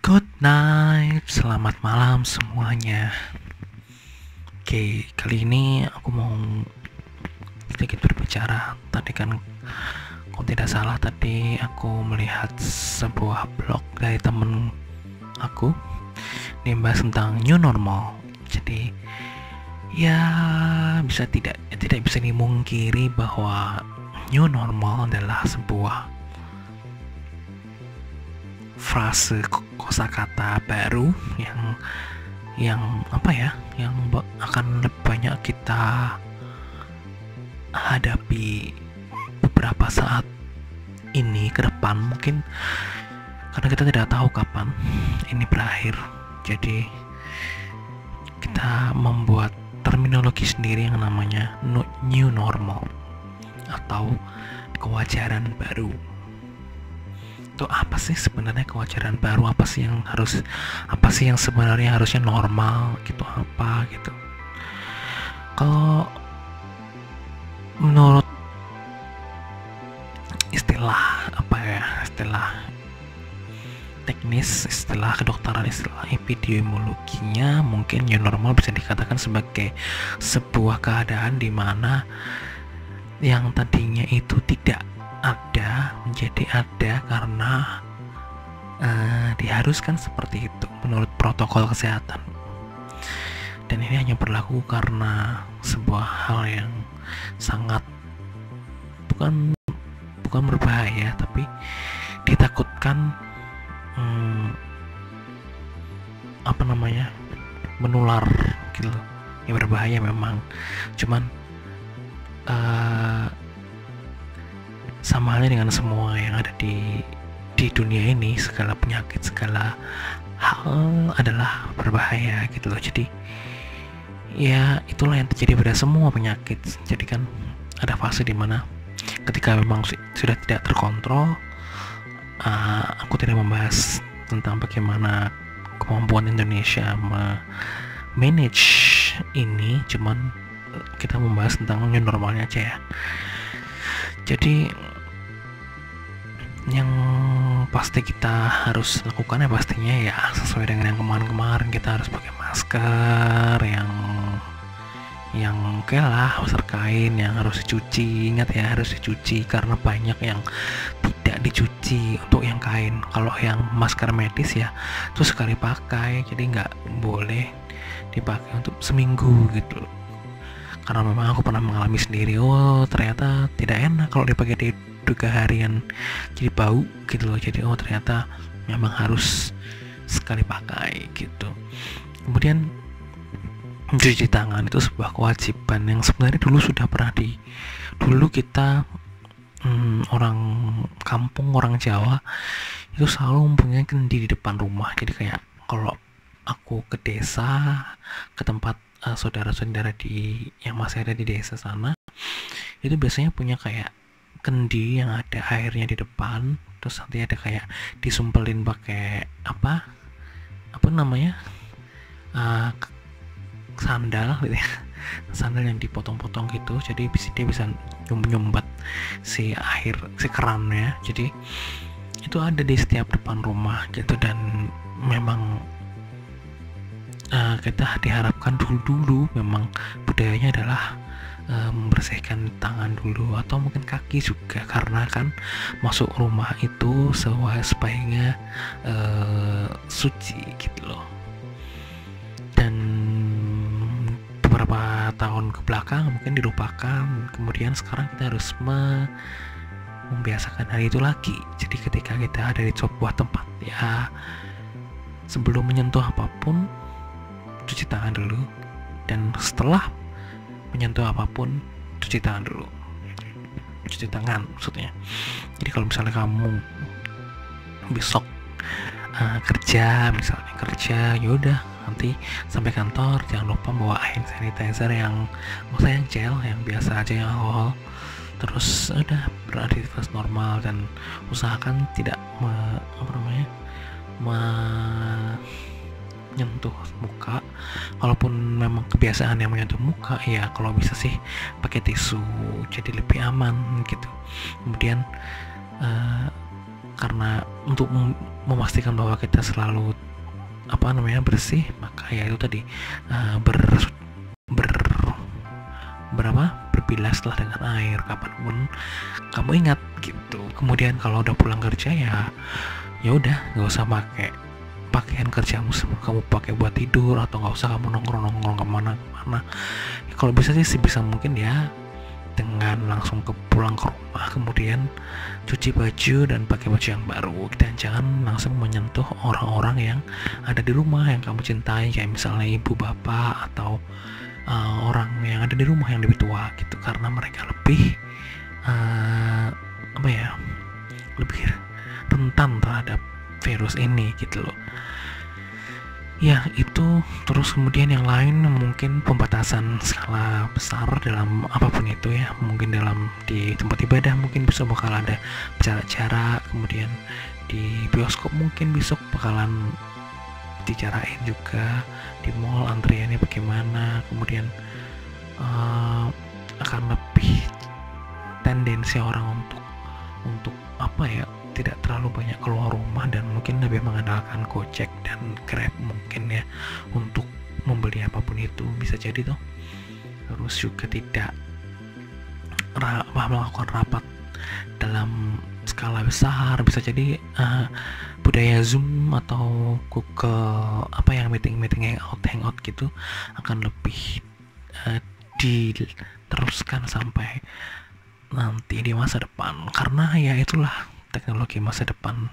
Good night, selamat malam semuanya. Oke, kali ini aku mau sedikit berbicara. Tadi kan, kalau tidak salah tadi aku melihat sebuah blog dari temen aku, dia bahas tentang new normal. Jadi ya tidak bisa dimungkiri bahwa new normal adalah sebuah frase kosakata baru yang akan banyak kita hadapi beberapa saat ini ke depan, mungkin karena kita tidak tahu kapan ini berakhir. Jadi kita membuat terminologi sendiri yang namanya new normal atau kewajaran baru. Itu apa sih sebenarnya kewajaran baru? Apa sih yang sebenarnya harusnya normal gitu, apa gitu. Kalau menurut istilah teknis, istilah kedokteran, istilah epidemiologinya, mungkin new normal bisa dikatakan sebagai sebuah keadaan di mana yang tadinya itu tidak ada menjadi ada karena diharuskan seperti itu menurut protokol kesehatan. Dan ini hanya berlaku karena sebuah hal yang sangat bukan berbahaya, tapi ditakutkan menular gitu. Ya berbahaya memang, cuman sama halnya dengan semua yang ada di dunia ini, segala penyakit, segala hal adalah berbahaya gitu loh. Jadi ya itulah yang terjadi pada semua penyakit. Jadi kan ada fase dimana ketika memang sudah tidak terkontrol. Aku tidak membahas tentang bagaimana kemampuan Indonesia manage ini, cuman kita membahas tentang new normalnya aja ya. Jadi yang pasti kita harus lakukan ya pastinya ya sesuai dengan yang kemarin kita harus pakai masker yang oke lah, masker kain yang harus dicuci. Ingat ya, harus dicuci karena banyak yang tidak dicuci untuk yang kain. Kalau yang masker medis ya itu sekali pakai, jadi nggak boleh dipakai untuk seminggu gitu. Karena memang aku pernah mengalami sendiri, ternyata tidak enak kalau dipakai di 3 harian, jadi bau gitu loh. Jadi ternyata memang harus sekali pakai gitu. Kemudian mencuci tangan itu sebuah kewajiban yang sebenarnya dulu sudah pernah dulu kita orang kampung, orang Jawa itu selalu mempunyai kendi di depan rumah. Jadi kayak kalau aku ke desa, ke tempat saudara-saudara yang masih ada di desa sana, itu biasanya punya kayak kendi yang ada airnya di depan, terus nanti ada kayak disumpelin pakai sandal gitu ya, sandal yang dipotong-potong gitu, jadi dia bisa nyumbat si kerannya. Jadi itu ada di setiap depan rumah gitu. Dan memang kita diharapkan dulu memang budayanya adalah membersihkan tangan dulu atau mungkin kaki juga, karena kan masuk rumah itu supaya suci gitu loh. Dan beberapa tahun ke belakang mungkin dilupakan, kemudian sekarang kita harus membiasakan hal itu lagi. Jadi ketika kita ada di sebuah tempat ya, sebelum menyentuh apapun cuci tangan dulu, dan setelah menyentuh apapun cuci tangan maksudnya. Jadi kalau misalnya kamu besok kerja yaudah nanti sampai kantor jangan lupa bawa hand sanitizer yang gel, yang biasa aja, yang alkohol. Terus udah beraktivitas normal dan usahakan tidak menyentuh muka. Kalaupun memang kebiasaan yang menyentuh muka ya kalau bisa sih pakai tisu, jadi lebih aman gitu. Kemudian karena untuk memastikan bahwa kita selalu bersih, maka ya itu tadi berbilaslah dengan air kapanpun kamu ingat gitu. Kemudian kalau udah pulang kerja ya udah, nggak usah pakai pakaian kerjamu kamu pakai buat tidur, atau nggak usah kamu nongkrong kemana-mana. Kalau bisa sih sebisa mungkin ya dengan langsung pulang ke rumah, kemudian cuci baju dan pakai baju yang baru, dan jangan langsung menyentuh orang-orang yang ada di rumah yang kamu cintai, kayak misalnya ibu bapak atau orang yang ada di rumah yang lebih tua gitu, karena mereka lebih lebih rentan terhadap virus ini gitu loh. Ya itu. Terus kemudian yang lain mungkin pembatasan skala besar dalam apapun itu ya, mungkin di tempat ibadah mungkin besok bakal ada jarak, kemudian di bioskop mungkin besok bakalan dicarain juga, di mall antriannya bagaimana, kemudian akan lebih tendensi orang untuk tidak terlalu banyak keluar rumah, dan mungkin lebih mengandalkan Gojek dan Grab mungkin ya untuk membeli apapun itu, bisa jadi tuh. Terus juga tidak melakukan rapat dalam skala besar, bisa jadi budaya Zoom atau Google meeting hangout gitu akan lebih diteruskan sampai nanti di masa depan, karena ya itulah teknologi masa depan.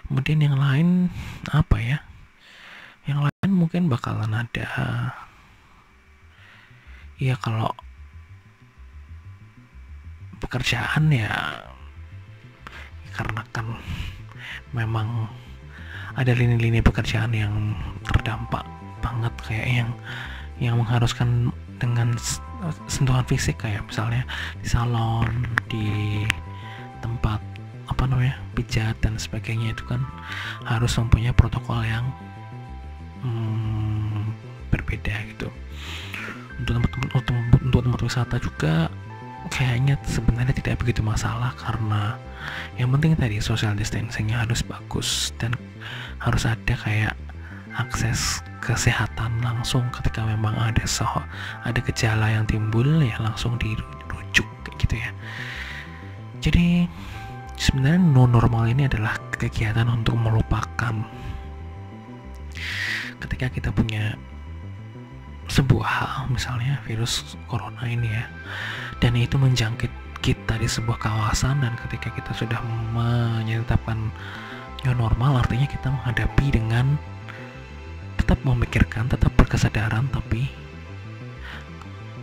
Kemudian yang lain yang lain mungkin bakalan ada ya, kalau pekerjaan ya karena kan memang ada lini-lini pekerjaan yang terdampak banget, kayak yang mengharuskan dengan sentuhan fisik, kayak misalnya di salon, di tempat pijat dan sebagainya, itu kan harus mempunyai protokol yang berbeda gitu. Untuk tempat wisata juga kayaknya sebenarnya tidak begitu masalah, karena yang penting tadi social distancingnya harus bagus, dan harus ada kayak akses kesehatan langsung ketika memang ada gejala yang timbul, ya langsung dirujuk kayak gitu ya. Jadi sebenarnya new normal ini adalah kegiatan untuk melupakan ketika kita punya sebuah hal, misalnya virus corona ini ya, dan itu menjangkit kita di sebuah kawasan, dan ketika kita sudah menyetapkan new normal, artinya kita menghadapi dengan tetap memikirkan, tetap berkesadaran, tapi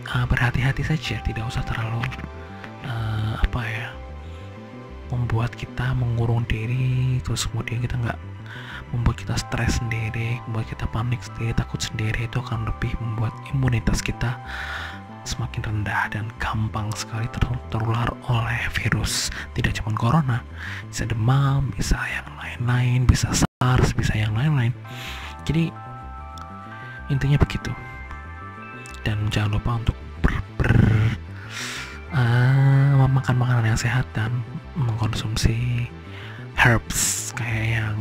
berhati-hati saja, tidak usah terlalu membuat kita mengurung diri, terus kemudian kita nggak membuat kita stres sendiri, membuat kita panik sendiri, takut sendiri. Itu akan lebih membuat imunitas kita semakin rendah dan gampang sekali tertular oleh virus. Tidak cuma corona, bisa demam, bisa yang lain-lain, bisa SARS, bisa yang lain-lain. Jadi intinya begitu. Dan jangan lupa untuk makan makanan yang sehat dan mengkonsumsi herbs, kayak yang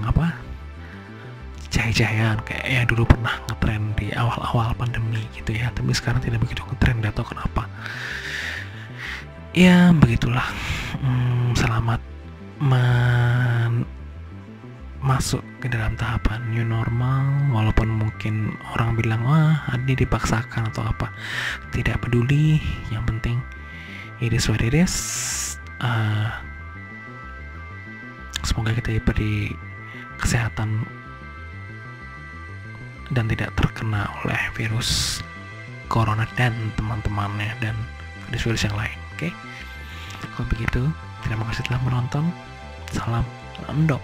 jahe-jahean, kayak yang dulu pernah ngetren di awal-awal pandemi gitu ya, tapi sekarang tidak begitu ngetren, gak tau kenapa ya. Begitulah. Selamat masuk ke dalam tahapan new normal, walaupun mungkin orang bilang wah ini dipaksakan atau apa, tidak peduli, yang penting it is what it is. Semoga kita diberi kesehatan dan tidak terkena oleh virus corona dan teman-temannya dan virus-virus yang lain. Oke? Kalau begitu, terima kasih telah menonton. Salam Ando.